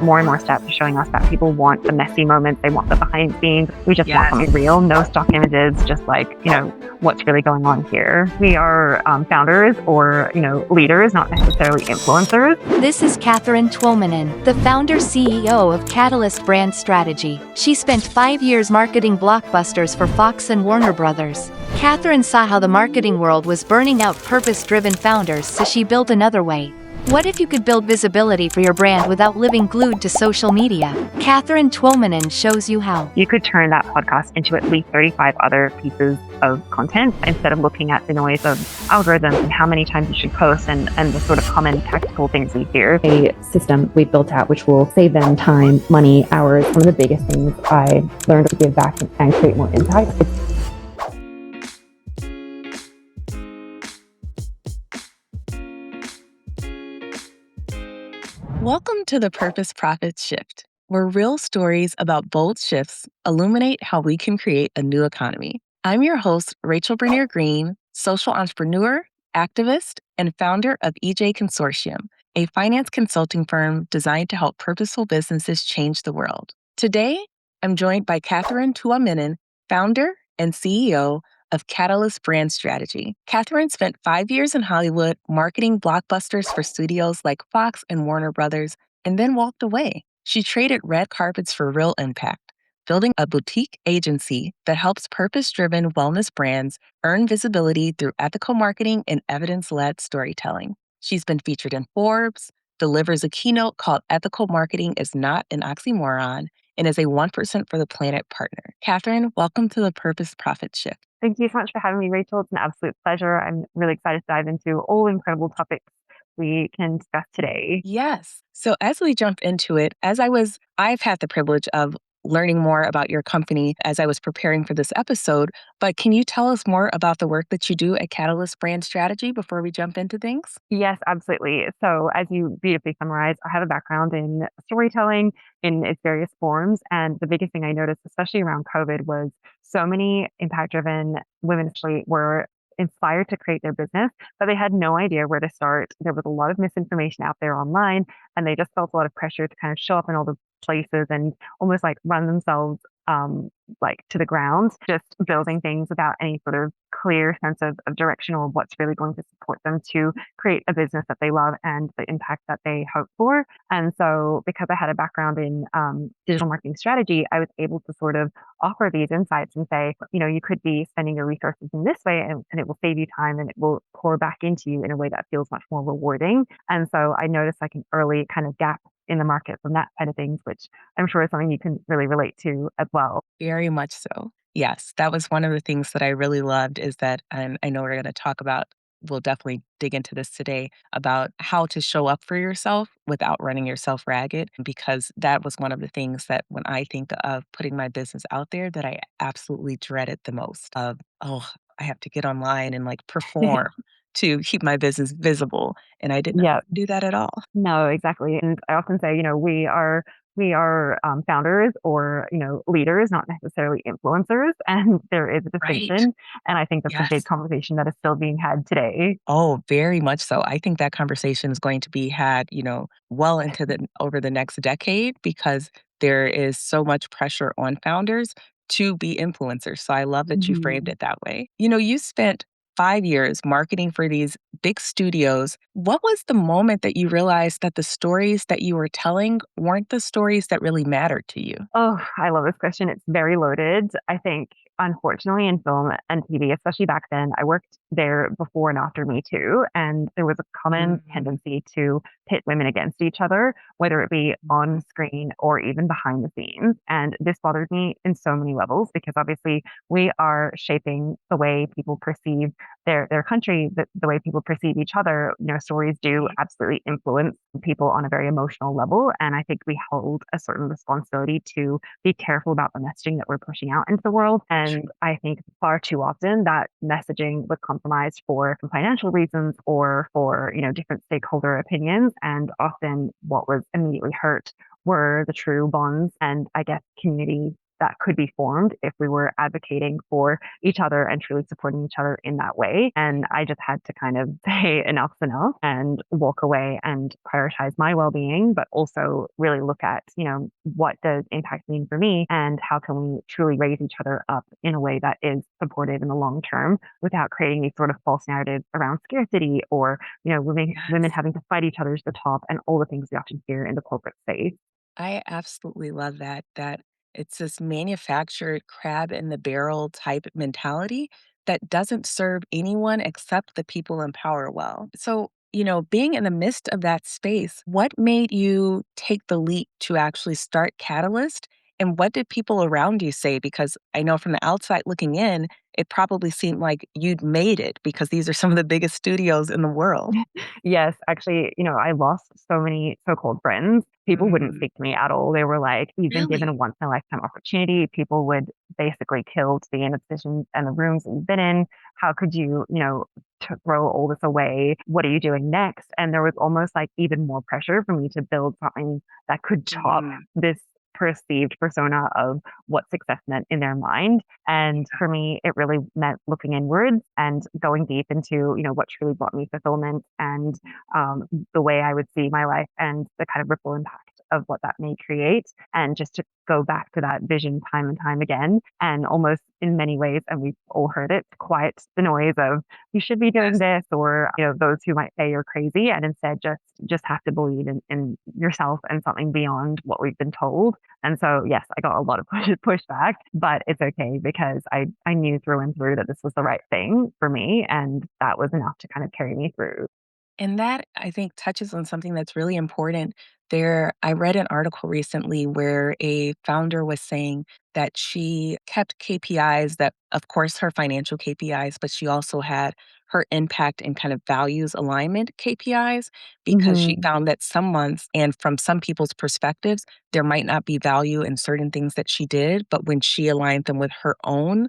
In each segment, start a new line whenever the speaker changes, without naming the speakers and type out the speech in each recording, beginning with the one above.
more and more stats are showing us that people want the messy moments. They want the behind the scenes. We just want something real, no stock images, just like, what's really going on here. We are founders or, leaders, not necessarily influencers.
This is Katherine Tuominen, the founder CEO of Catalyst Brand Strategy. She spent 5 years marketing blockbusters for Fox and Warner Brothers. Katherine saw how the marketing world was burning out purpose-driven founders, so she built another way. What if you could build visibility for your brand without living glued to social media? Katherine Tuominen shows you how.
You could turn that podcast into at least 35 other pieces of content instead of looking at the noise of algorithms and how many times you should post and the sort of common tactical things we hear.
A system we built out which will save them time, money, hours. One of the biggest things I learned to give back and create more impact.
Welcome to the Purpose Profit Shift, where real stories about bold shifts illuminate how we can create a new economy. I'm your host, Rachel Green, social entrepreneur, activist, and founder of EJ Consortium, a finance consulting firm designed to help purposeful businesses change the world. Today, I'm joined by Katherine Tuominen, founder and CEO of Catalyst Brand Strategy. Katherine spent 5 years in Hollywood marketing blockbusters for studios like Fox and Warner Brothers, and then walked away. She traded red carpets for real impact, building a boutique agency that helps purpose-driven wellness brands earn visibility through ethical marketing and evidence-led storytelling. She's been featured in Forbes, delivers a keynote called Ethical Marketing is Not an Oxymoron, and is a 1% for the Planet partner. Katherine, welcome to the Purpose Profit Shift.
Thank you so much for having me, Rachel. It's an absolute pleasure. I'm really excited to dive into all the incredible topics we can discuss today.
Yes. So as we jump into it, I've had the privilege of learning more about your company as I was preparing for this episode, but can you tell us more about the work that you do at Catalyst Brand Strategy before we jump into things?
Yes, absolutely. So as you beautifully summarized, I have a background in storytelling in its various forms. And the biggest thing I noticed, especially around COVID, was so many impact-driven women actually were inspired to create their business, but they had no idea where to start. There was a lot of misinformation out there online, and they just felt a lot of pressure to kind of show up in all the places and almost like run themselves like to the ground, just building things without any sort of clear sense of direction or what's really going to support them to create a business that they love and the impact that they hope for. And so because I had a background in digital marketing strategy, I was able to sort of offer these insights and say, you could be spending your resources in this way and it will save you time and it will pour back into you in a way that feels much more rewarding. And so I noticed like an early kind of gap in the market from that side of things, which I'm sure is something you can really relate to as well.
Very much so. Yes, that was one of the things that I really loved is that, and I know we're going to talk about, we'll definitely dig into this today, about how to show up for yourself without running yourself ragged, because that was one of the things that when I think of putting my business out there that I absolutely dreaded the most of, oh, I have to get online and like perform to keep my business visible. And I didn't
Yeah.
do that at all.
No, exactly. And I often say, we are founders or, leaders, not necessarily influencers. And there is a
Right.
distinction. And I think that's a
Yes.
big conversation that is still being had today.
Oh, very much so. I think that conversation is going to be had, well into over the next decade because there is so much pressure on founders to be influencers. So I love that you framed
Mhm.
it that way. You spent 5 years marketing for these big studios. What was the moment that you realized that the stories that you were telling weren't the stories that really mattered to you?
Oh, I love this question. It's very loaded. I think, unfortunately, in film and TV, especially back then, I worked there before and after Me Too, and there was a common
Mhm.
tendency to pit women against each other, whether it be on screen or even behind the scenes. And this bothered me in so many levels because obviously we are shaping the way people perceive their country, the way people perceive each other. Stories do absolutely influence people on a very emotional level. And I think we hold a certain responsibility to be careful about the messaging that we're pushing out into the world. And I think far too often that messaging was compromised for financial reasons or for, different stakeholder opinions. And often what was immediately hurt were the true bonds and I guess community that could be formed if we were advocating for each other and truly supporting each other in that way. And I just had to kind of say enough's enough and walk away and prioritize my well-being, but also really look at, what does impact mean for me and how can we truly raise each other up in a way that is supportive in the long term without creating these sort of false narratives around scarcity or, women having to fight each other to the top and all the things we often hear in the corporate space.
I absolutely love that it's this manufactured crab in the barrel type mentality that doesn't serve anyone except the people in power well. So, being in the midst of that space, what made you take the leap to actually start Catalyst? And what did people around you say? Because I know from the outside looking in, it probably seemed like you'd made it because these are some of the biggest studios in the world.
Yes, actually, I lost so many so-called friends. People wouldn't
Mm,
speak to me at all. They were like, "You've been given a
really?
once in a lifetime opportunity." People would basically kill to be in the positions and the rooms that you've been in. How could you, to throw all this away? What are you doing next? And there was almost like even more pressure for me to build something that could top
Mm,
this perceived persona of what success meant in their mind. And for me, it really meant looking inwards and going deep into, what truly brought me fulfillment and the way I would see my life and the kind of ripple impact of what that may create. And just to go back to that vision time and time again, and almost in many ways, and we've all heard it, quiet the noise of you should be doing
yes.
this, or those who might say you're crazy, and instead just have to believe in yourself and something beyond what we've been told. And so, yes, I got a lot of pushback, but it's okay because I knew through and through that this was the right thing for me, and that was enough to kind of carry me through.
And that, I think, touches on something that's really important. I read an article recently where a founder was saying that she kept KPIs that, of course, her financial KPIs, but she also had her impact and kind of values alignment KPIs because she
Hmm.
found that some months, and from some people's perspectives, there might not be value in certain things that she did. But when she aligned them with her own,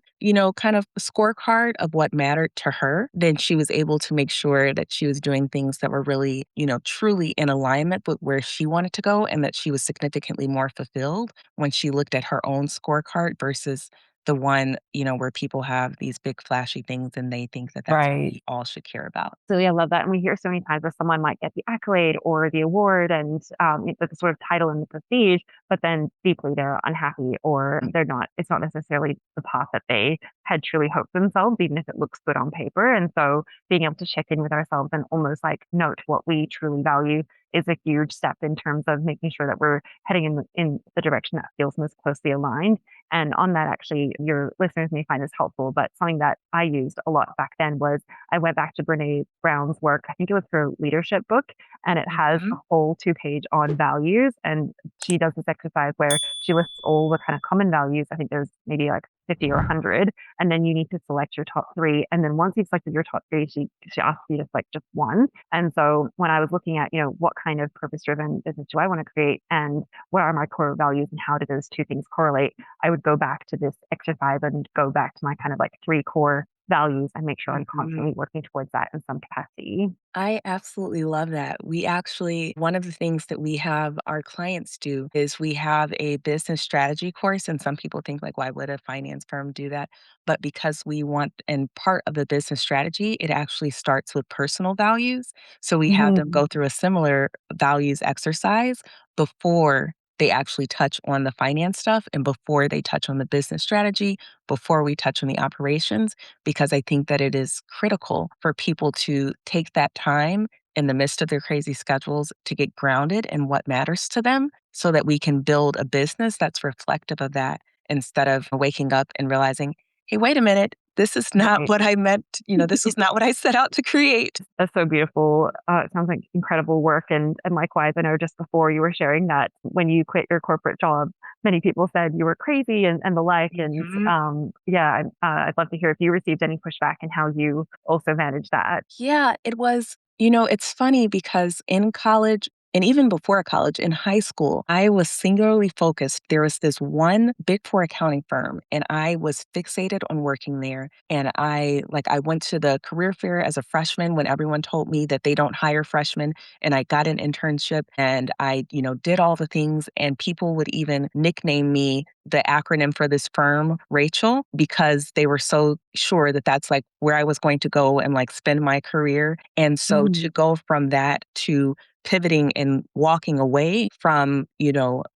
kind of scorecard of what mattered to her, then she was able to make sure that she was doing things that were really, truly in alignment with where she wanted to go and that she was significantly more fulfilled when she looked at her own scorecard versus the one, where people have these big flashy things and they think that that's what
Right.
we all should care about.
So yeah, I love that. And we hear so many times where someone might get the accolade or the award and the sort of title and the prestige, but then deeply they're unhappy or it's not necessarily the path that they had truly hoped themselves, even if it looks good on paper. And so being able to check in with ourselves and almost like note what we truly value is a huge step in terms of making sure that we're heading in the direction that feels most closely aligned. And on that, actually, your listeners may find this helpful, but something that I used a lot back then was I went back to Brene Brown's work. I think it was her leadership book, and it has a
Mhm.
whole two-page on values. And she does this exercise where she lists all the kind of common values. I think there's maybe like 50 or 100, and then you need to select your top three. And then once you've selected your top three, she asks you to select just one. And so when I was looking at, what kind of purpose-driven business do I want to create, and what are my core values, and how do those two things correlate, I would go back to this exercise and go back to my kind of like three core values and make sure I'm
Mhm.
constantly working towards that in some capacity.
I absolutely love that. We actually, one of the things that we have our clients do is we have a business strategy course. And some people think, like, why would a finance firm do that? But because we want, and part of the business strategy, it actually starts with personal values. So we have them
Mhm.
go through a similar values exercise before they actually touch on the finance stuff and before they touch on the business strategy, before we touch on the operations, because I think that it is critical for people to take that time in the midst of their crazy schedules to get grounded in what matters to them so that we can build a business that's reflective of that instead of waking up and realizing, hey, wait a minute, this is not
Right.
what I meant. This was not what I set out to create.
That's so beautiful. It sounds like incredible work. And likewise, I know just before you were sharing that when you quit your corporate job, many people said you were crazy and the like. And
Mhm.
yeah, I'd love to hear if you received any pushback and how you also managed that.
Yeah, it was, it's funny because in college, And even before college, in high school, I was singularly focused. There was this one Big Four accounting firm, and I was fixated on working there. And I went to the career fair as a freshman when everyone told me that they don't hire freshmen. And I got an internship and I, did all the things. And people would even nickname me the acronym for this firm, Rachel, because they were so sure that that's like where I was going to go and like spend my career. And so to
Mhm.
go from that to pivoting and walking away from,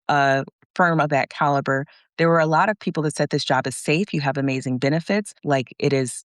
a firm of that caliber, there were a lot of people that said this job is safe. You have amazing benefits. Like it is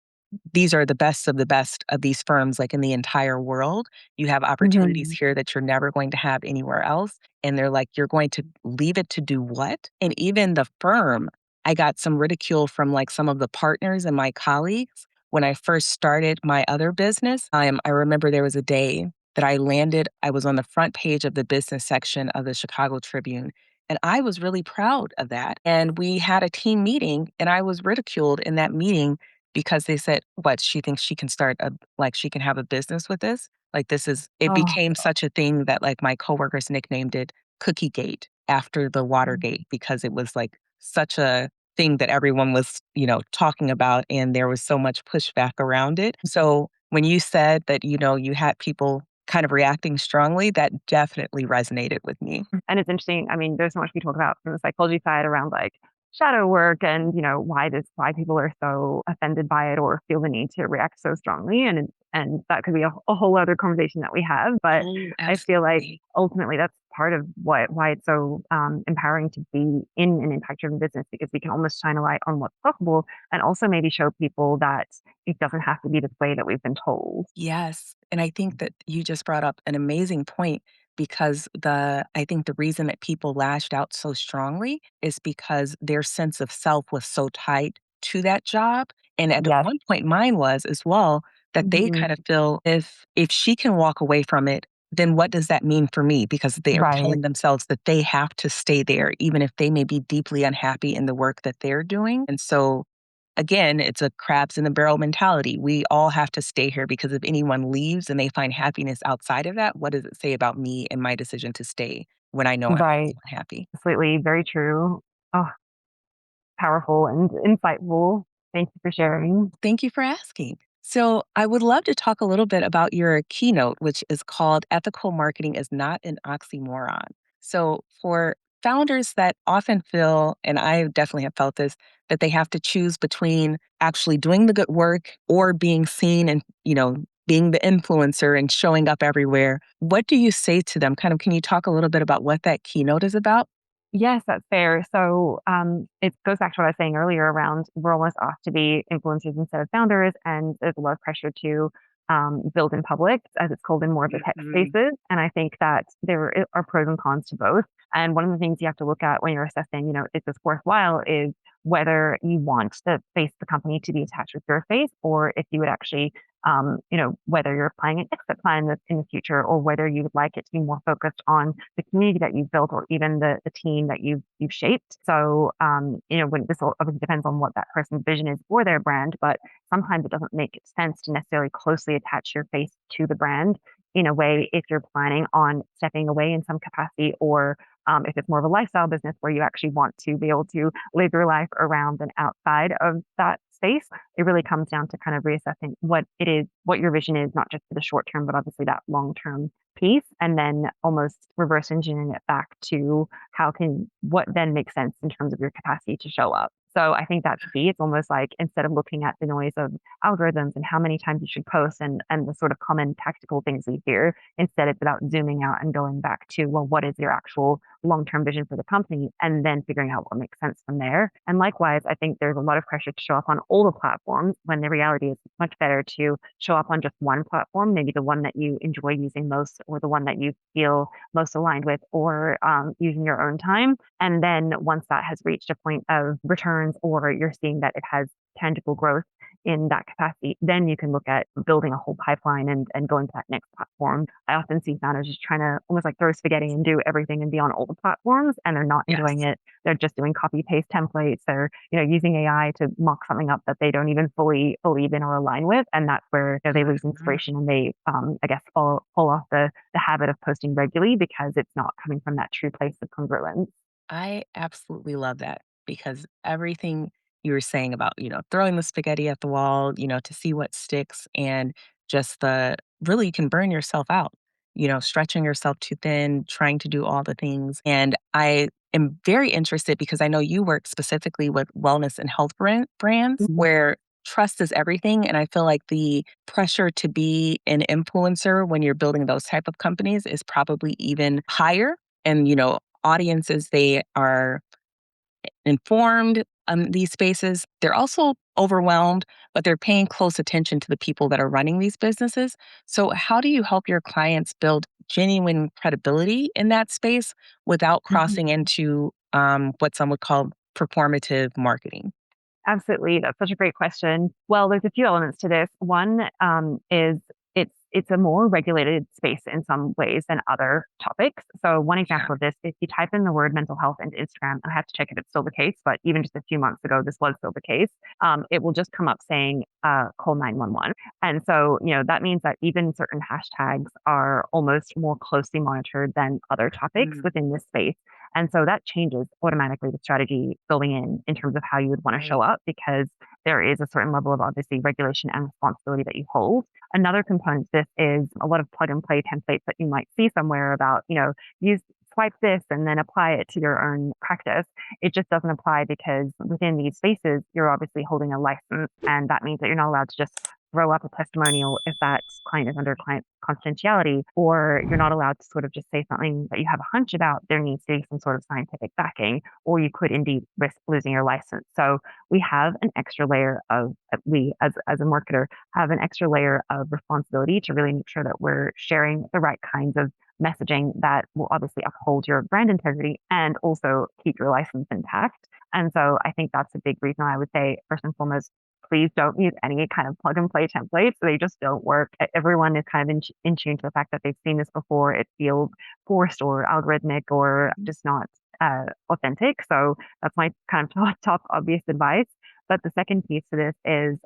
these are the best of these firms, like in the entire world. You have opportunities
Mhm.
here that you're never going to have anywhere else. And they're like, you're going to leave it to do what? And even the firm, I got some ridicule from like some of the partners and my colleagues. When I first started my other business, I remember there was a day that I was on the front page of the business section of the Chicago Tribune. And I was really proud of that. And we had a team meeting, and I was ridiculed in that meeting because they said, "What, she thinks she can she can have a business with this?" Like, it
Oh,
became such a thing that, like, my coworkers nicknamed it Cookie Gate after the Watergate because it was, like, such a thing that everyone was, talking about, and there was so much pushback around it. So, when you said that, you had people kind of reacting strongly, that definitely resonated with me.
and it's interesting. I mean, there's so much we talk about from the psychology side around like shadow work and, why people are so offended by it or feel the need to react so strongly. And that could be a whole other conversation that we have. But
Oh,
I feel like
absolutely.
ultimately that's part of why it's so empowering to be in an impact driven business, because we can almost shine a light on what's possible and also maybe show people that it doesn't have to be this way that we've been told.
Yes, and I think that you just brought up an amazing point because I think the reason that people lashed out so strongly is because their sense of self was so tied to that job. And at
Yes.
one point mine was as well that they
Mhm.
kind of feel if she can walk away from it, then what does that mean for me? Because they are
Right.
telling themselves that they have to stay there, even if they may be deeply unhappy in the work that they're doing. And so again, it's a crabs in the barrel mentality. We all have to stay here because if anyone leaves and they find happiness outside of that, what does it say about me and my decision to stay when I know I'm
Right.
also unhappy?
Completely. Very true. Oh, powerful and insightful. Thank you for sharing.
Thank you for asking. So, I would love to talk a little bit about your keynote, which is called Ethical Marketing is Not an Oxymoron. So, for founders that often feel, and I definitely have felt this, that they have to choose between actually doing the good work or being seen and, being the influencer and showing up everywhere. What do you say to them? Kind of, can you talk a little bit about what that keynote is about?
Yes, that's fair. So it goes back to what I was saying earlier around we're almost off to be influencers instead of founders, and there's a lot of pressure to build in public, as it's called in more of the tech
Mhm.
spaces. And I think that are pros and cons to both. And one of the things you have to look at when you're assessing, is this worthwhile, is whether you want the face of the company to be attached with your face, or if you would actually whether you're planning an exit plan in the future, or whether you would like it to be more focused on the community that you've built or even the team that you've shaped. So, when this obviously depends on what that person's vision is for their brand, but sometimes it doesn't make sense to necessarily closely attach your face to the brand in a way if you're planning on stepping away in some capacity, or if it's more of a lifestyle business where you actually want to be able to live your life around and outside of that space. It really comes down to kind of reassessing what it is, what your vision is, not just for the short term, but obviously that long term piece, and then almost reverse engineering it back to what then makes sense in terms of your capacity to show up. So I think that's key. It's almost like instead of looking at the noise of algorithms and how many times you should post and the sort of common tactical things we hear, instead it's about zooming out and going back to, well, what is your actual long-term vision for the company, and then figuring out what makes sense from there. And likewise, I think there's a lot of pressure to show up on all the platforms when the reality is much better to show up on just one platform, maybe the one that you enjoy using most or the one that you feel most aligned with, or using your own time. And then once that has reached a point of returns, or you're seeing that it has tangible growth in that capacity, then you can look at building a whole pipeline and going to that next platform. I often see founders just trying to almost like throw spaghetti and do everything and be on all the platforms, and they're not enjoying
Yes.
it. They're just doing copy paste templates. They're, using AI to mock something up that they don't even fully believe in or align with. And that's where, they lose inspiration and they, I guess, fall off the habit of posting regularly because it's not coming from that true place of congruence.
I absolutely love that because everything you were saying about, throwing the spaghetti at the wall, to see what sticks and just the really you can burn yourself out, stretching yourself too thin, trying to do all the things. And I am very interested because I know you work specifically with wellness and health brands
Mhm.
where trust is everything. And I feel like the pressure to be an influencer when you're building those type of companies is probably even higher. And, audiences, they are informed these spaces. They're also overwhelmed, but they're paying close attention to the people that are running these businesses. So, how do you help your clients build genuine credibility in that space without crossing into what some would call performative marketing?
Absolutely. That's such a great question. Well, there's a few elements to this. One is it's a more regulated space in some ways than other topics. So one
Yeah.
example of this, if you type in the word mental health into Instagram, I have to check if it's still the case, but even just a few months ago, this was still the case. It will just come up saying call 911. And so, that means that even certain hashtags are almost more closely monitored than other topics
Mm,
within this space. And so that changes automatically the strategy going in terms of how you would want to
right.
show up because there is a certain level of obviously regulation and responsibility that you hold. Another component to this is a lot of plug and play templates that you might see somewhere about, use swipe this and then apply it to your own practice. It just doesn't apply because within these spaces, you're obviously holding a license, and that means that you're not allowed to just throw up a testimonial if that client is under client confidentiality, or you're not allowed to sort of just say something that you have a hunch about. There needs to be some sort of scientific backing, or you could indeed risk losing your license. So we have an extra layer of, we as a marketer have an extra layer of responsibility to really make sure that we're sharing the right kinds of messaging that will obviously uphold your brand integrity and also keep your license intact. And so I think that's a big reason I would say, first and foremost, please don't use any kind of plug and play templates. They just don't work. Everyone is kind of in tune to the fact that they've seen this before. It feels forced or algorithmic or just not authentic. So that's my kind of top obvious advice. But the second piece to this is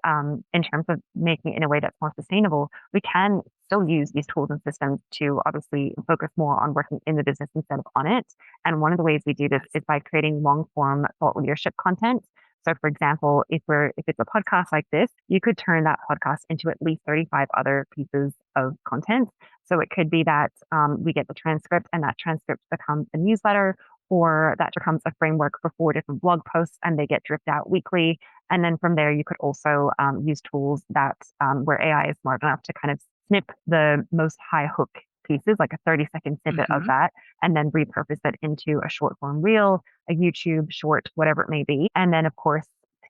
in terms of making it in a way that's more sustainable, we can still use these tools and systems to obviously focus more on working in the business instead of on it. And one of the ways we do this is by creating long form thought leadership content. So for example, if it's a podcast like this, you could turn that podcast into at least 35 other pieces of content. So it could be that we get the transcript and that transcript becomes a newsletter, or that becomes a framework for 4 different blog posts and they get dripped out weekly. And then from there, you could also use tools that where AI is smart enough to kind of snip the most high hook pieces, like a 30-second snippet of
Hmm.
that, and then repurpose it into a short form reel, a YouTube short, whatever it may be. And then, of course,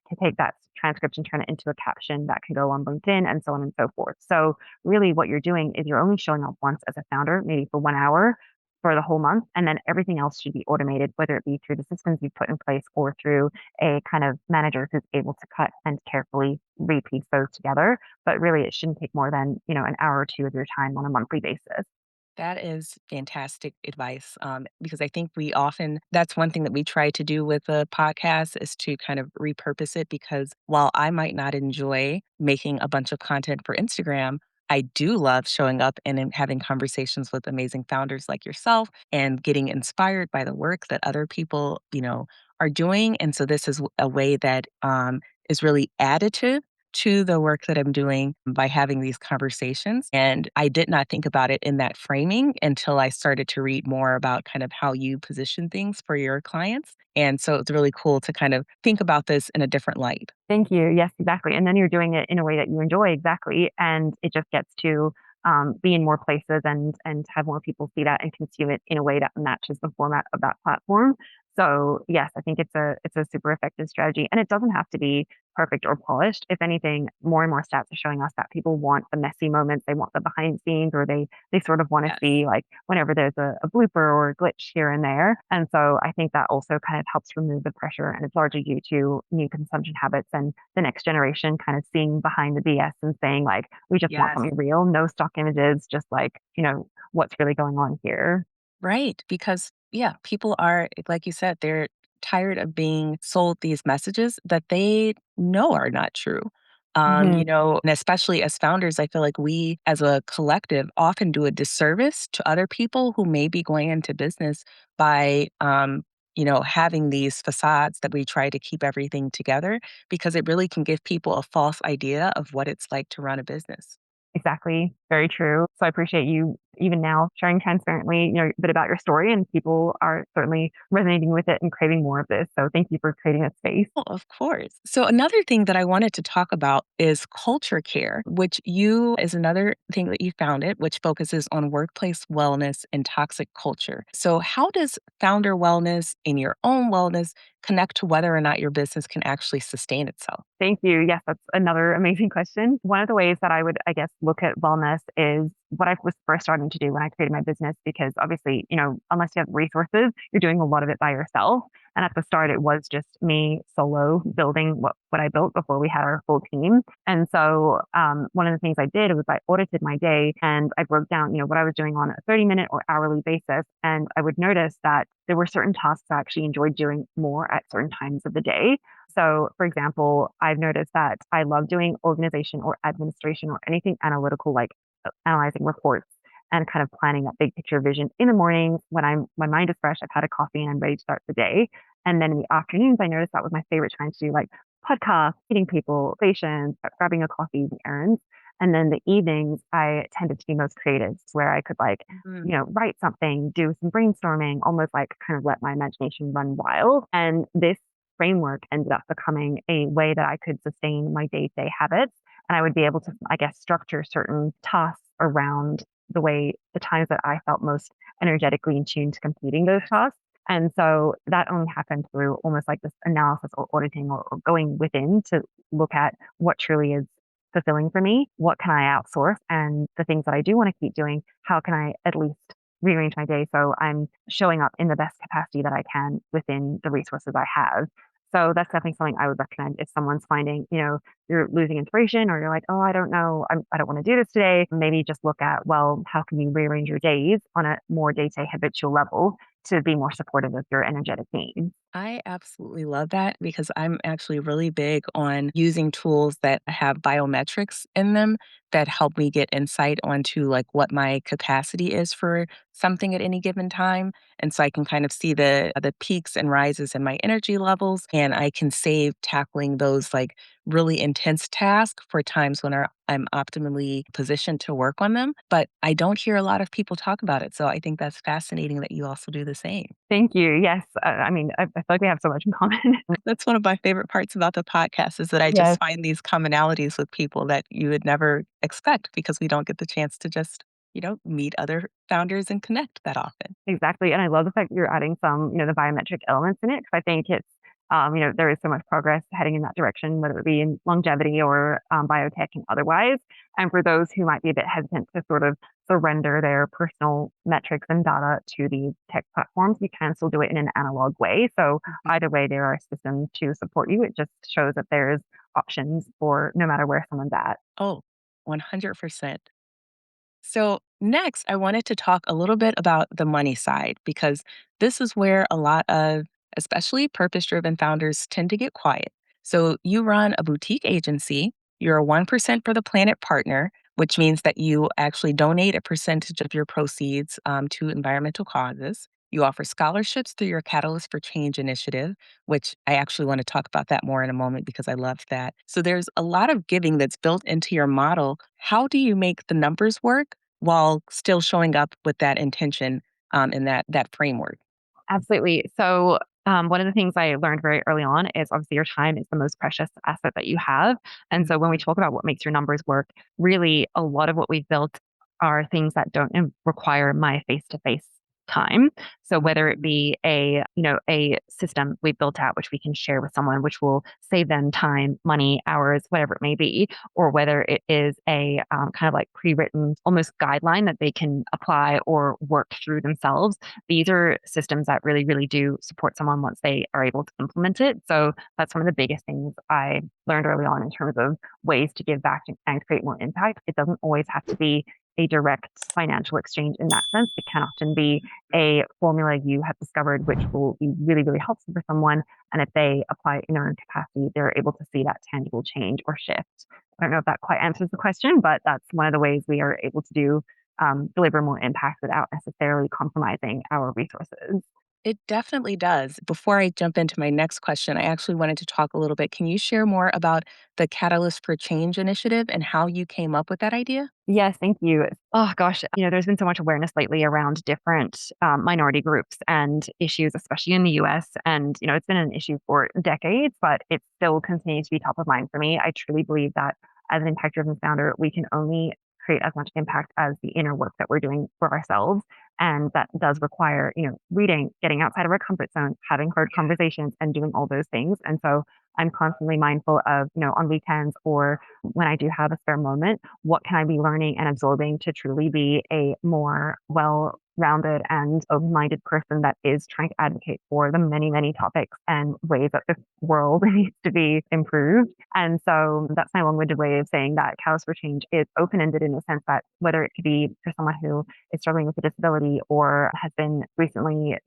to take that transcript and turn it into a caption that can go on LinkedIn and so on and so forth. So really what you're doing is you're only showing up once as a founder, maybe for 1 hour for the whole month, and then everything else should be automated, whether it be through the systems you've put in place or through a kind of manager who's able to cut and carefully repiece those together. But really, it shouldn't take more than, an hour or two of your time on a monthly basis.
That is fantastic advice, because I think that's one thing that we try to do with the podcast is to kind of repurpose it because while I might not enjoy making a bunch of content for Instagram, I do love showing up and then having conversations with amazing founders like yourself and getting inspired by the work that other people, are doing. And so this is a way that is really additive to the work that I'm doing by having these conversations. And I did not think about it in that framing until I started to read more about kind of how you position things for your clients. And so it's really cool to kind of think about this in a different light.
Thank you. Yes, exactly. And then you're doing it in a way that you enjoy, exactly, and it just gets to be in more places and have more people see that and consume it in a way that matches the format of that platform. So yes, I think it's a super effective strategy, and it doesn't have to be perfect or polished. If anything, more and more stats are showing us that people want the messy moments. They want the behind the scenes, or they sort of want to
Yes.
see like whenever there's a blooper or a glitch here and there. And so I think that also kind of helps remove the pressure. And it's largely due to new consumption habits and the next generation kind of seeing behind the BS and saying like, we just want
Yes.
something real, no stock images, just like, what's really going on here.
Right. Because, yeah, people are, like you said, they're tired of being sold these messages that they know are not true.
Mhm.
And especially as founders, I feel like we as a collective often do a disservice to other people who may be going into business by, having these facades that we try to keep everything together because it really can give people a false idea of what it's like to run a business.
Exactly. Very true. So I appreciate you even now sharing transparently, a bit about your story, and people are certainly resonating with it and craving more of this. So thank you for creating a space.
Oh, of course. So another thing that I wanted to talk about is culture care, which you is another thing that you founded, which focuses on workplace wellness and toxic culture. So how does founder wellness and your own wellness connect to whether or not your business can actually sustain itself?
Thank you. Yes, that's another amazing question. One of the ways that I would, I guess, look at wellness is what I was first starting to do when I created my business, because obviously, unless you have resources, you're doing a lot of it by yourself. And at the start, it was just me solo building what I built before we had our full team. And so one of the things I did was I audited my day and I broke down, what I was doing on a 30-minute or hourly basis. And I would notice that there were certain tasks I actually enjoyed doing more at certain times of the day. So, for example, I've noticed that I love doing organization or administration or anything analytical, like analyzing reports and kind of planning that big picture vision in the mornings when my mind is fresh, I've had a coffee and I'm ready to start the day. And then in the afternoons, I noticed that was my favorite time to do like podcasts, meeting people, stations, grabbing a coffee, the errands. And then the evenings, I tended to be most creative, where I could like,
Mhm.
write something, do some brainstorming, almost like kind of let my imagination run wild. And this framework ended up becoming a way that I could sustain my day-to-day habits. And I would be able to, I guess, structure certain tasks around the times that I felt most energetically in tune to completing those tasks. And so that only happened through almost like this analysis or auditing or going within to look at what truly is fulfilling for me. What can I outsource? And the things that I do want to keep doing, how can I at least rearrange my day so I'm showing up in the best capacity that I can within the resources I have. So that's definitely something I would recommend if someone's finding, you're losing inspiration or you're like, oh, I don't know, I don't want to do this today. Maybe just look at, well, how can you rearrange your days on a more day-to-day habitual level to be more supportive of your energetic needs?
I absolutely love that because I'm actually really big on using tools that have biometrics in them that help me get insight onto like what my capacity is for something at any given time. And so I can kind of see the peaks and rises in my energy levels and I can save tackling those like really intense tasks for times when I'm optimally positioned to work on them. But I don't hear a lot of people talk about it. So I think that's fascinating that you also do the same.
Thank you. Yes. I mean, I feel like we have so much in common.
That's one of my favorite parts about the podcast is that I
Yes.
just find these commonalities with people that you would never expect because we don't get the chance to just, meet other founders and connect that often.
Exactly, and I love the fact that you're adding some, the biometric elements in it, because I think it's, there is so much progress heading in that direction, whether it be in longevity or, biotech and otherwise. And for those who might be a bit hesitant to sort of surrender their personal metrics and data to these tech platforms, you can still do it in an analog way. So
Mhm.
either way, there are systems to support you. It just shows that there's options for no matter where someone's at.
Oh, 100%. So, next, I wanted to talk a little bit about the money side because this is where a lot of, especially purpose driven founders, tend to get quiet. So, you run a boutique agency, you're a 1% for the planet partner, which means that you actually donate a percentage of your proceeds to environmental causes. You offer scholarships through your Catalyst for Change initiative, which I actually want to talk about that more in a moment because I love that. So there's a lot of giving that's built into your model. How do you make the numbers work while still showing up with that intention in that framework?
Absolutely. So, one of the things I learned very early on is obviously your time is the most precious asset that you have. And so, when we talk about what makes your numbers work, really a lot of what we've built are things that don't require my face to face time. So whether it be a system we built out, which we can share with someone, which will save them time, money, hours, whatever it may be, or whether it is a kind of like pre-written almost guideline that they can apply or work through themselves. These are systems that really, really do support someone once they are able to implement it. So that's one of the biggest things I learned early on in terms of ways to give back and create more impact. It doesn't always have to be a direct financial exchange in that sense. It can often be a formula you have discovered which will be really, really helpful for someone. And if they apply it in their own capacity, they're able to see that tangible change or shift. I don't know if that quite answers the question, but that's one of the ways we are able to deliver more impact without necessarily compromising our resources.
It definitely does. Before I jump into my next question, I actually wanted to talk a little bit. Can you share more about the Catalyst for Change initiative and how you came up with that idea?
Yes, thank you. Oh gosh, there's been so much awareness lately around different minority groups and issues, especially in the US. And, it's been an issue for decades, but it still continues to be top of mind for me. I truly believe that as an impact driven founder, we can only create as much impact as the inner work that we're doing for ourselves. And that does require, reading, getting outside of our comfort zone, having hard conversations, and doing all those things. And so I'm constantly mindful of, on weekends or when I do have a spare moment, what can I be learning and absorbing to truly be a more well-rounded and open-minded person that is trying to advocate for the many, many topics and ways that this world needs to be improved. And so that's my long-winded way of saying that Catalyst for Change is open-ended in the sense that whether it could be for someone who is struggling with a disability or has been recently,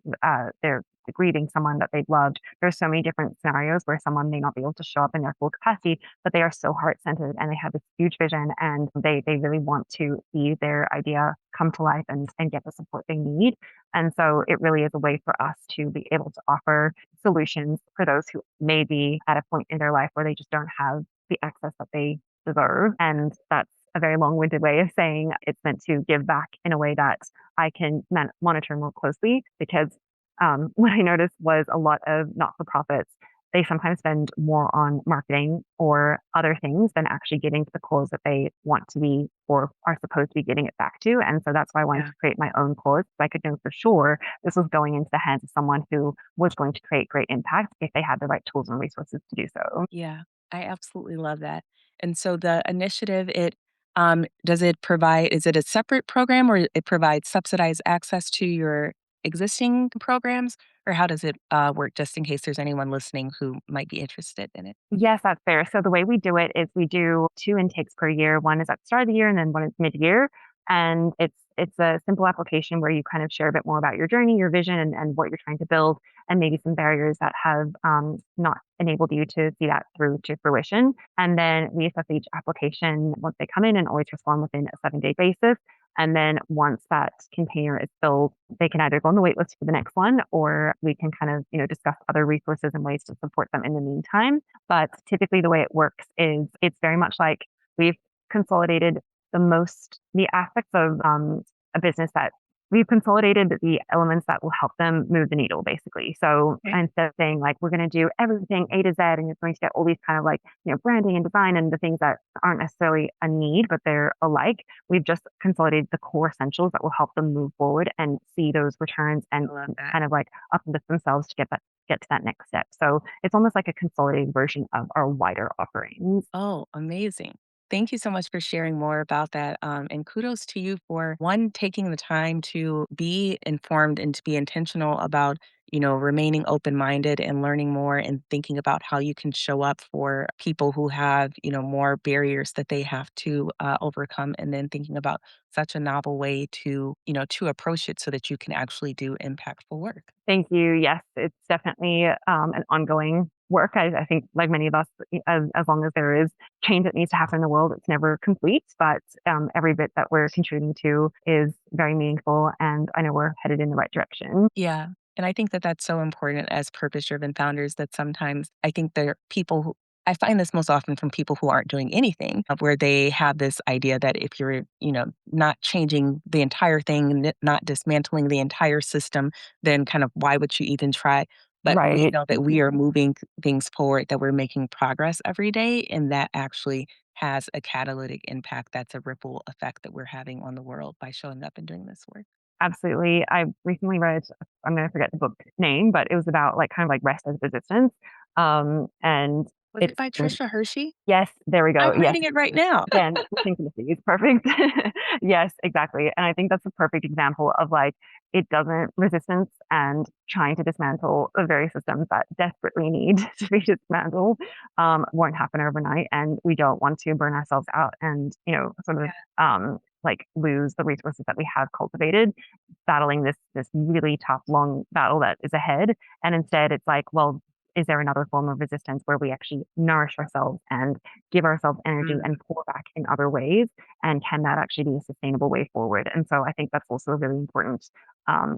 they're grieving someone that they've loved. There's so many different scenarios where someone may not be able to show up in their full capacity, but they are so heart-centered and they have this huge vision and they really want to see their idea come to life and get the support they need. And so it really is a way for us to be able to offer solutions for those who may be at a point in their life where they just don't have the access that they deserve. And that's a very long-winded way of saying it's meant to give back in a way that I can monitor more closely because what I noticed was a lot of not-for-profits, they sometimes spend more on marketing or other things than actually getting to the cause that they want to be or are supposed to be getting it back to. And so that's why I wanted to create my own cause so I could know for sure this was going into the hands of someone who was going to create great impact if they had the right tools and resources to do so.
Yeah, I absolutely love that. And so the initiative, does it provide, is it a separate program or it provides subsidized access to your existing programs? Or how does it work, just in case there's anyone listening who might be interested in it?
Yes, that's fair. So the way we do it is we do two intakes per year. One is at the start of the year and then one is mid-year. And it's a simple application where you kind of share a bit more about your journey, your vision, and what you're trying to build, and maybe some barriers that have not enabled you to see that through to fruition. And then we assess each application once they come in and always respond within a 7-day basis. And then once that container is filled, they can either go on the wait list for the next one, or we can kind of, discuss other resources and ways to support them in the meantime. But typically the way it works is it's very much like we've consolidated the aspects of a business that we've consolidated the elements that will help them move the needle, basically. So instead of saying like, we're going to do everything A to Z and you're going to get all these kind of like, branding and design and the things that aren't necessarily a need, but they're alike, we've just consolidated the core essentials that will help them move forward and see those returns and kind of like uplift themselves to get to that next step. So it's almost like a consolidated version of our wider offerings.
Oh, amazing. Thank you so much for sharing more about that. And kudos to you for one, taking the time to be informed and to be intentional about, remaining open minded and learning more and thinking about how you can show up for people who have, more barriers that they have to overcome. And then thinking about such a novel way to approach it so that you can actually do impactful work.
Thank you. Yes, it's definitely an ongoing work. I think, like many of us, as long as there is change that needs to happen in the world, it's never complete. But every bit that we're contributing to is very meaningful, and I know we're headed in the right direction.
Yeah. And I think that that's so important as purpose driven founders that sometimes I think there are people who, I find this most often from people who aren't doing anything, where they have this idea that if you're, not changing the entire thing, not dismantling the entire system, then kind of why would you even try? But we
Right.
know that we are moving things forward, that we're making progress every day, and that actually has a catalytic impact. That's a ripple effect that we're having on the world by showing up and doing this work.
Absolutely. I recently read, I'm going to forget the book name, but it was about like kind of like rest as resistance. And
Was it
it's
by Trisha Hershey?
yes, there we go.
I'm
Yes,
reading it right now.
again, synchronicities, perfect. Yes, exactly. And I think that's a perfect example of like it doesn't resistance and trying to dismantle the very systems that desperately need to be dismantled won't happen overnight. And we don't want to burn ourselves out and, sort of like lose the resources that we have cultivated battling this really tough, long battle that is ahead. And instead, it's like, well, is there another form of resistance where we actually nourish ourselves and give ourselves energy
Mm.
and pour back in other ways? And can that actually be a sustainable way forward? And so I think that's also a really important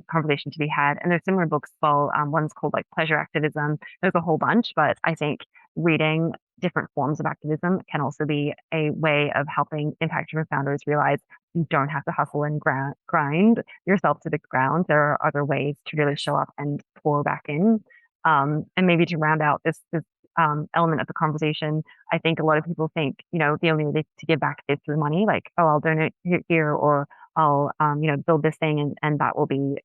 conversation to be had. And there's similar books. Well, one's called like Pleasure Activism. There's a whole bunch, but I think reading different forms of activism can also be a way of helping impact-driven founders realize you don't have to hustle and grind yourself to the ground. There are other ways to really show up and pour back in. And maybe to round out this element of the conversation, I think a lot of people think, the only way to give back is through money, like, oh, I'll donate here or I'll, build this thing and that will be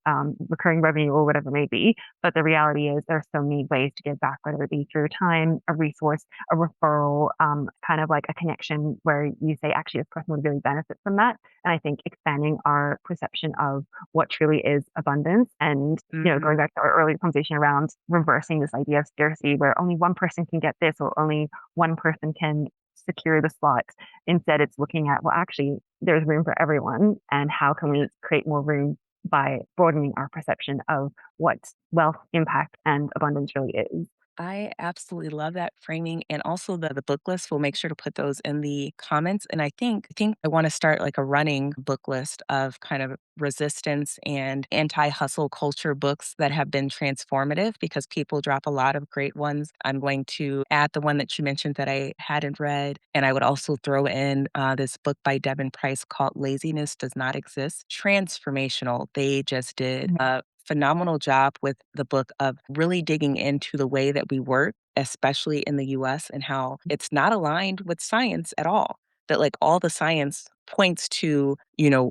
recurring revenue or whatever it may be. But the reality is there's so many ways to give back, whether it be through time, a resource, a referral, kind of like a connection where you say, actually, this person would really benefit from that. And I think expanding our perception of what truly is abundance and, going back to our earlier conversation around reversing this idea of scarcity where only one person can get this or only one person can secure the slot. Instead, it's looking at, well, actually, there's room for everyone. And how can we create more room by broadening our perception of what wealth, impact, and abundance really is?
I absolutely love that framing and also the book list. We'll make sure to put those in the comments. And I think I want to start like a running book list of kind of resistance and anti-hustle culture books that have been transformative because people drop a lot of great ones. I'm going to add the one that you mentioned that I hadn't read. And I would also throw in this book by Devin Price called Laziness Does Not Exist. Transformational. They just did
Mhm.
a phenomenal job with the book of really digging into the way that we work, especially in the US, and how it's not aligned with science at all. That like all the science points to,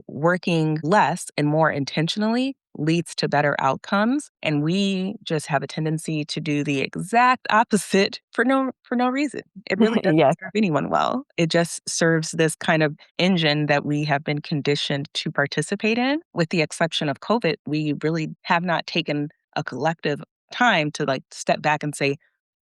working less and more intentionally leads to better outcomes. And we just have a tendency to do the exact opposite for no reason. It really doesn't
Yes,
serve anyone well. It just serves this kind of engine that we have been conditioned to participate in. With the exception of COVID, we really have not taken a collective time to like step back and say,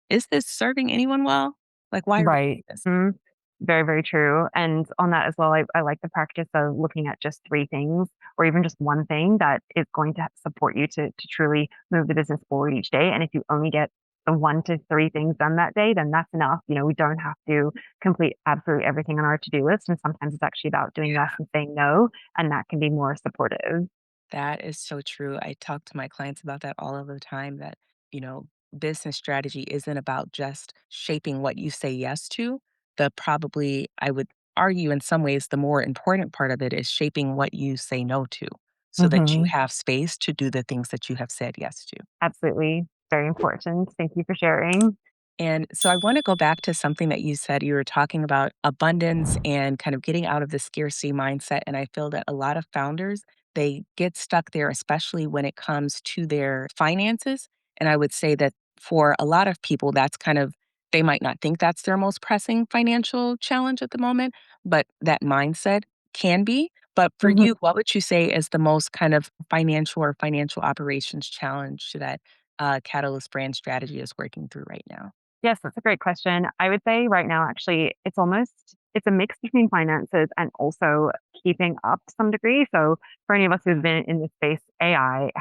is this serving anyone well? Like, why are we doing
right.
this?
Mhm. Very, very true. And on that as well, I like the practice of looking at just three things or even just one thing that is going to support you to truly move the business forward each day. And if you only get the 1 to 3 things done that day, then that's enough. We don't have to complete absolutely everything on our to-do list. And sometimes it's actually about doing less and saying no, and that can be more supportive.
That is so true. I talk to my clients about that all of the time that, you know, business strategy isn't about just shaping what you say yes to. I would argue in some ways, the more important part of it is shaping what you say no to so that you
Hmm.
have space to do the things that you have said yes to.
Absolutely. Very important. Thank you for sharing.
And so I want to go back to something that you said. You were talking about abundance and kind of getting out of the scarcity mindset. And I feel that a lot of founders, they get stuck there, especially when it comes to their finances. And I would say that for a lot of people, that's kind of, they might not think that's their most pressing financial challenge at the moment, but that mindset can be. But for
Mhm.
you, what would you say is the most kind of financial or financial operations challenge that Catalyst brand strategy is working through right now?
Yes, that's a great question. I would say right now, actually, it's a mix between finances and also keeping up to some degree. So for any of us who've been in this space, AI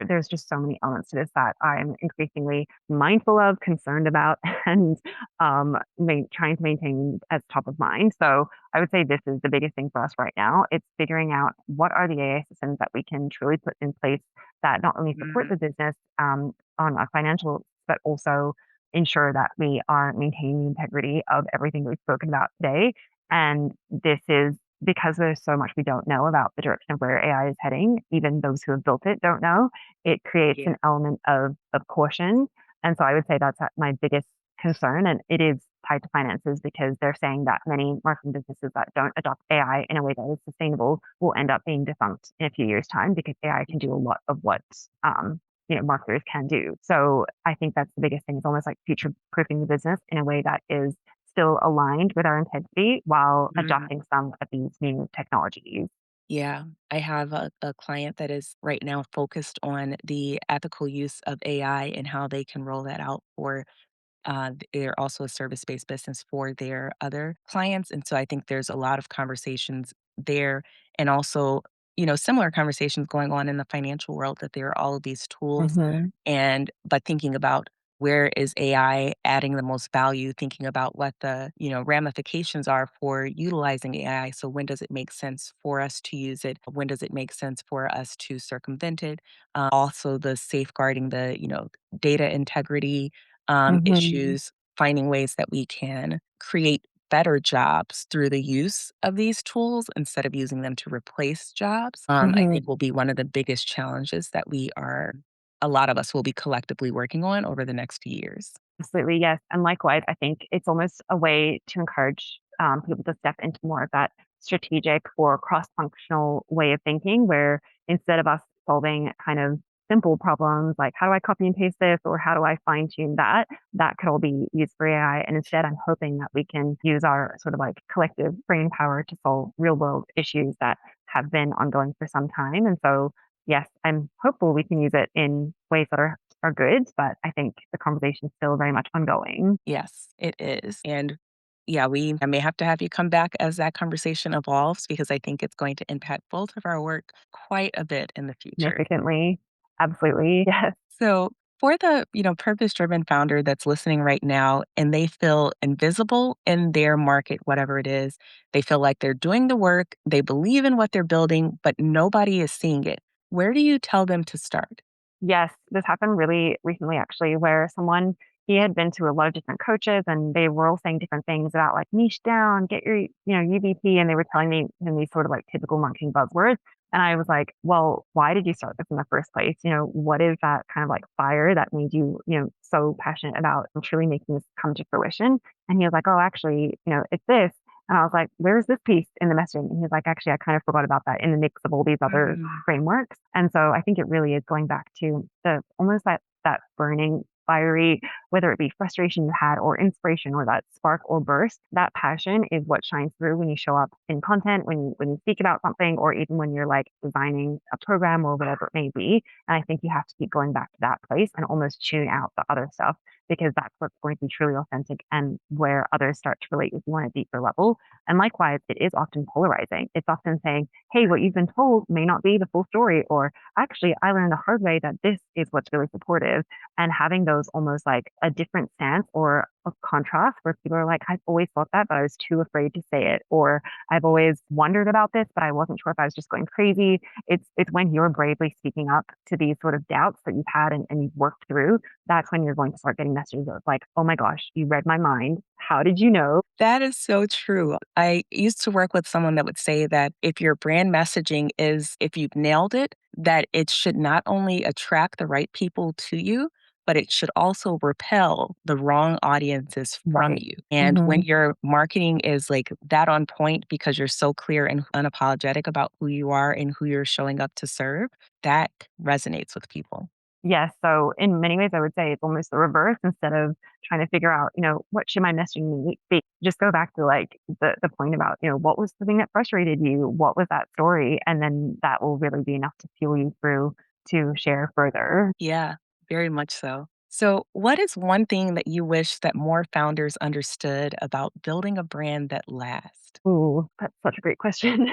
there's just so many elements to this that I'm increasingly mindful of, concerned about, and trying to maintain as top of mind. So I would say this is the biggest thing for us right now. It's figuring out what are the AI systems that we can truly put in place that not only support the business on a financial, but also ensure that we are maintaining the integrity of everything we've spoken about today. And this is because there's so much we don't know about the direction of where AI is heading. Even those who have built it don't know. It creates
Yeah.
an element of caution. And so I would say that's my biggest concern. And it is tied to finances because they're saying that many marketing businesses that don't adopt AI in a way that is sustainable will end up being defunct in a few years' time because AI can do a lot of what marketers can do. So I think that's the biggest thing. It's almost like future proofing the business in a way that is still aligned with our integrity while adopting some of these new technologies.
Yeah, I have a client that is right now focused on the ethical use of AI and how they can roll that out for they're also a service-based business for their other clients, and so I think there's a lot of conversations there, and also, similar conversations going on in the financial world that there are all of these tools,
Mhm.
and but thinking about where is AI adding the most value, thinking about what the, ramifications are for utilizing AI. So when does it make sense for us to use it? When does it make sense for us to circumvent it? Also the safeguarding the, data integrity
Mhm.
issues, finding ways that we can create better jobs through the use of these tools instead of using them to replace jobs, I
Mhm.
think will be one of the biggest challenges that a lot of us will be collectively working on over the next few years.
Absolutely, yes. And likewise, I think it's almost a way to encourage people to step into more of that strategic or cross-functional way of thinking, where instead of us solving kind of simple problems like how do I copy and paste this or how do I fine tune that, that could all be used for AI. And instead, I'm hoping that we can use our sort of like collective brain power to solve real world issues that have been ongoing for some time. And so yes, I'm hopeful we can use it in ways that are good, but I think the conversation is still very much ongoing.
Yes, it is. And yeah, I may have to have you come back as that conversation evolves because I think it's going to impact both of our work quite a bit in the future.
Significantly. Absolutely. Yes.
So for the, purpose-driven founder that's listening right now and they feel invisible in their market, whatever it is, they feel like they're doing the work, they believe in what they're building, but nobody is seeing it. Where do you tell them to start?
Yes, this happened really recently actually, where he had been to a lot of different coaches and they were all saying different things about like niche down, get your, UVP. And they were telling me in these sort of like typical marketing buzzwords. And I was like, well, why did you start this in the first place? What is that kind of like fire that made you, so passionate about truly making this come to fruition? And he was like, oh, actually, it's this. And I was like, where's this piece in the messaging? And he's like, actually, I kind of forgot about that in the mix of all these other frameworks. And so I think it really is going back to the almost that burning fiery, whether it be frustration you had or inspiration or that spark or burst, that passion is what shines through when you show up in content, when you speak about something, or even when you're like designing a program or whatever it may be. And I think you have to keep going back to that place and almost tune out the other stuff because that's what's going to be truly authentic and where others start to relate with you on a deeper level. And likewise, it is often polarizing. It's often saying, hey, what you've been told may not be the full story, or actually, I learned the hard way that this is what's really supportive. And having those almost like a different stance or a contrast where people are like, I've always thought that, but I was too afraid to say it, or I've always wondered about this, but I wasn't sure if I was just going crazy. It's when you're bravely speaking up to these sort of doubts that you've had and you've worked through, that's when you're going to start getting messages of like, oh my gosh, you read my mind. How did you know?
That is so true. I used to work with someone that would say that if your brand messaging if you've nailed it, that it should not only attract the right people to you, but it should also repel the wrong audiences from
Right.
you. And when
Mhm.
your marketing is like that on point because you're so clear and unapologetic about who you are and who you're showing up to serve, that resonates with people.
Yes. So in many ways, I would say it's almost the reverse. Instead of trying to figure out, what should my messaging be? Just go back to like the point about, what was the thing that frustrated you? What was that story? And then that will really be enough to fuel you through to share further.
Yeah, very much so. So, what is one thing that you wish that more founders understood about building a brand that lasts?
Ooh, that's such a great question.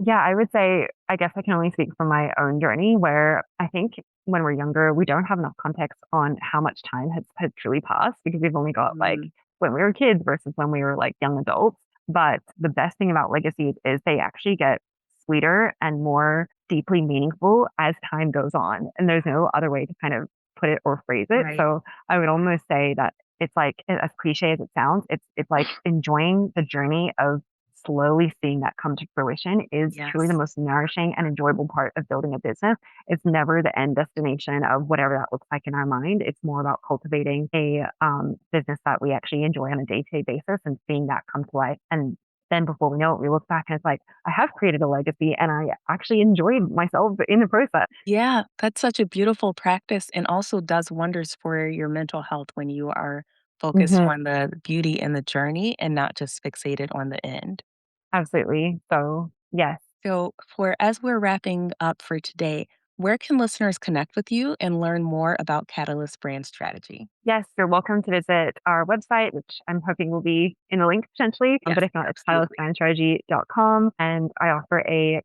Yeah, I would say, I guess I can only speak from my own journey where I think when we're younger, we don't have enough context on how much time has truly passed because we've only got like
Mm,
when we were kids versus when we were like young adults. But the best thing about legacies is they actually get sweeter and more deeply meaningful as time goes on. And there's no other way to kind of put it or phrase it.
right.
So I would almost say that it's like as cliche as it sounds, it's like enjoying the journey of slowly seeing that come to fruition is truly the
Yes.
most nourishing and enjoyable part of building a business. It's never the end destination of whatever that looks like in our mind. It's more about cultivating a business that we actually enjoy on a day-to-day basis and seeing that come to life. And then before we know it, we look back and it's like, I have created a legacy and I actually enjoyed myself in the process.
Yeah, that's such a beautiful practice and also does wonders for your mental health when you are focused
Mhm.
on the beauty and the journey and not just fixated on the end.
Absolutely. So, yes.
So, for as we're wrapping up for today, where can listeners connect with you and learn more about Catalyst brand strategy?
Yes, you're welcome to visit our website, which I'm hoping will be in the link potentially.
Yes,
But if not, it's
absolutely.
stylistbrandstrategy.com. And I offer a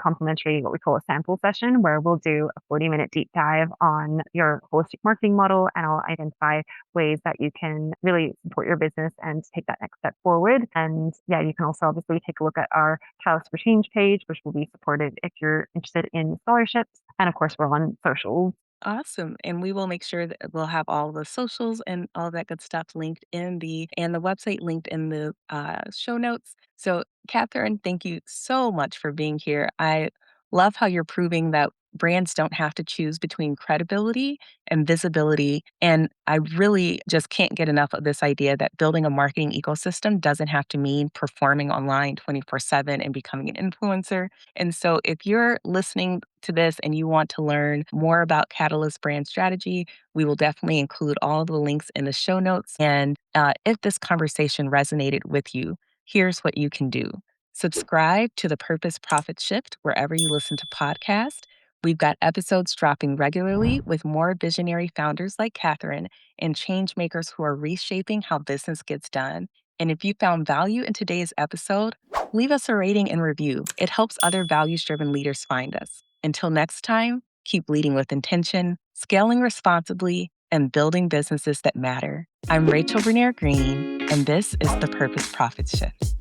complimentary, what we call a sample session, where we'll do a 40-minute deep dive on your holistic marketing model. And I'll identify ways that you can really support your business and take that next step forward. And yeah, you can also obviously take a look at our Catalyst for Change page, which will be supported if you're interested in scholarships. And of course, we're on socials.
Awesome. And we will make sure that we'll have all the socials and all that good stuff linked in the website linked in the show notes. So, Catherine, thank you so much for being here. I love how you're proving that brands don't have to choose between credibility and visibility. And I really just can't get enough of this idea that building a marketing ecosystem doesn't have to mean performing online 24/7 and becoming an influencer. And so, if you're listening to this and you want to learn more about Catalyst brand strategy, we will definitely include all the links in the show notes. And if this conversation resonated with you, here's what you can do: subscribe to the Purpose Profit Shift wherever you listen to podcasts. We've got episodes dropping regularly with more visionary founders like Catherine and change makers who are reshaping how business gets done. And if you found value in today's episode, leave us a rating and review. It helps other values driven leaders find us. Until next time, keep leading with intention, scaling responsibly, and building businesses that matter. I'm Rachel Bernier Green, and this is the Purpose Profit Shift.